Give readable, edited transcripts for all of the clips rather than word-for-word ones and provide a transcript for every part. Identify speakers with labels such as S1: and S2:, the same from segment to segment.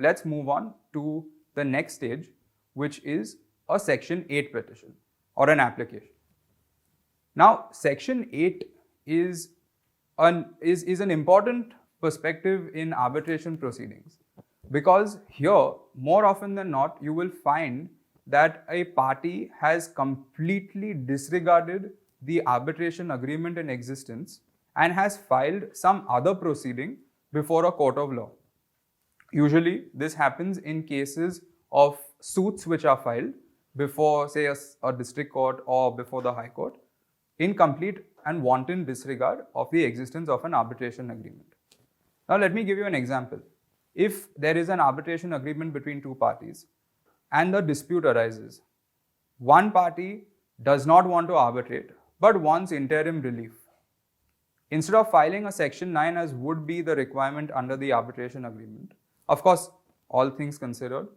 S1: let's move on to the next stage, which is a Section 8 petition or an application. Now, Section 8 is an important perspective in arbitration proceedings, because here, more often than not, you will find that a party has completely disregarded the arbitration agreement in existence and has filed some other proceeding before a court of law. Usually, this happens in cases of suits which are filed before, say, a district court or before the High Court, in complete and wanton disregard of the existence of an arbitration agreement. Now, let me give you an example. If there is an arbitration agreement between two parties and the dispute arises, one party does not want to arbitrate but wants interim relief. Instead of filing a Section 9 as would be the requirement under the arbitration agreement, of course, all things considered,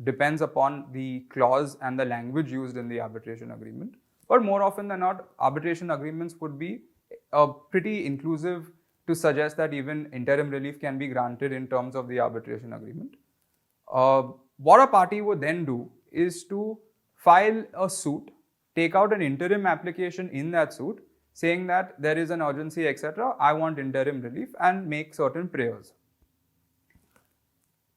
S1: depends upon the clause and the language used in the arbitration agreement. But more often than not, arbitration agreements would be pretty inclusive to suggest that even interim relief can be granted in terms of the arbitration agreement. What a party would then do is to file a suit, take out an interim application in that suit, saying that there is an urgency, etc., I want interim relief, and make certain prayers.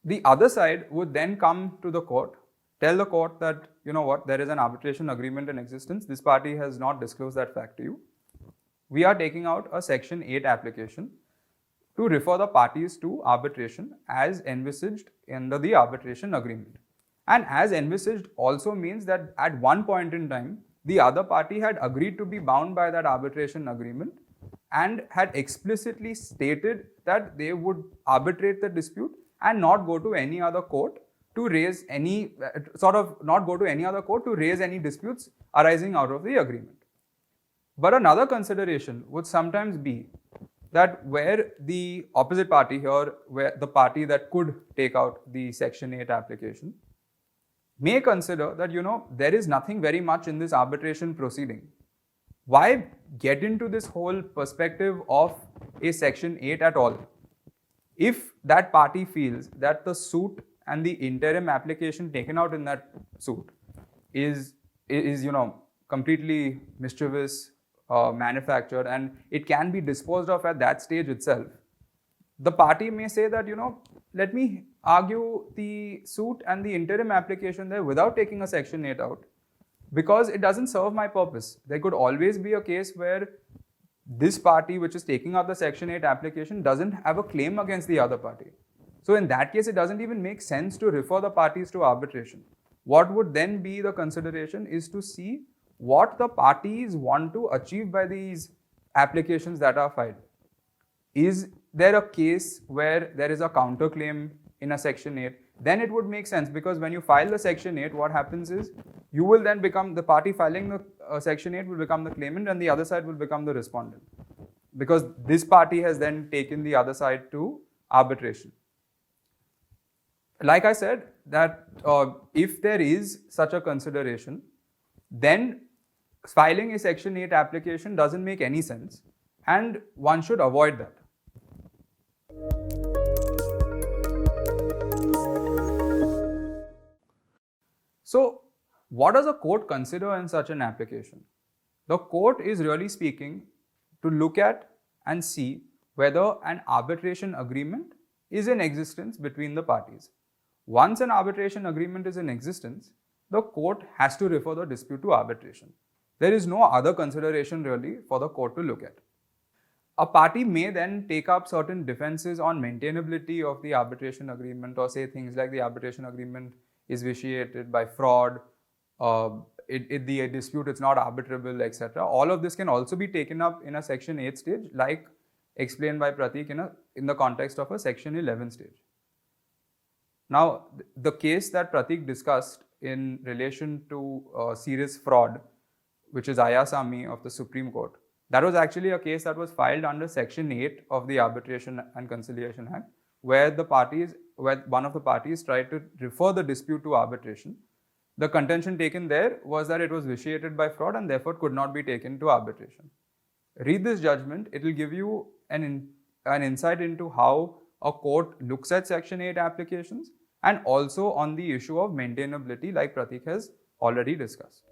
S1: The other side would then come to the court, tell the court that, you know what, there is an arbitration agreement in existence, this party has not disclosed that fact to you. We are taking out a Section 8 application to refer the parties to arbitration as envisaged under the arbitration agreement. And as envisaged also means that at one point in time, the other party had agreed to be bound by that arbitration agreement and had explicitly stated that they would arbitrate the dispute and not go to any other court to raise any any disputes arising out of the agreement. But another consideration would sometimes be that where the opposite party here, where the party that could take out the Section 8 application, may consider that, there is nothing very much in this arbitration proceeding. Why get into this whole perspective of a Section 8 at all? If that party feels that the suit and the interim application taken out in that suit is completely mischievous, manufactured, and it can be disposed of at that stage itself, the party may say that, let me argue the suit and the interim application there without taking a Section 8 out, because it doesn't serve my purpose. There could always be a case where this party which is taking out the Section 8 application doesn't have a claim against the other party. So in that case, it doesn't even make sense to refer the parties to arbitration. What would then be the consideration is to see what the parties want to achieve by these applications that are filed. Is there a case where there is a counterclaim in a Section 8? Then it would make sense, because when you file the Section 8, what happens is you will then become the party filing the Section 8 will become the claimant and the other side will become the respondent, because this party has then taken the other side to arbitration. Like I said, that if there is such a consideration, then filing a Section 8 application doesn't make any sense, and one should avoid that. So, what does a court consider in such an application? The court is really speaking to look at and see whether an arbitration agreement is in existence between the parties. Once an arbitration agreement is in existence, the court has to refer the dispute to arbitration. There is no other consideration really for the court to look at. A party may then take up certain defenses on maintainability of the arbitration agreement, or say things like the arbitration agreement is vitiated by fraud, the dispute is not arbitrable, etc. All of this can also be taken up in a Section 8 stage, like explained by Pratik in the context of a Section 11 stage. Now, the case that Pratik discussed in relation to serious fraud, which is Ayasami of the Supreme Court, that was actually a case that was filed under Section 8 of the Arbitration and Conciliation Act, where one of the parties tried to refer the dispute to arbitration. The contention taken there was that it was vitiated by fraud and therefore could not be taken to arbitration. Read this judgment, it will give you an insight into how a court looks at Section 8 applications and also on the issue of maintainability like Pratik has already discussed.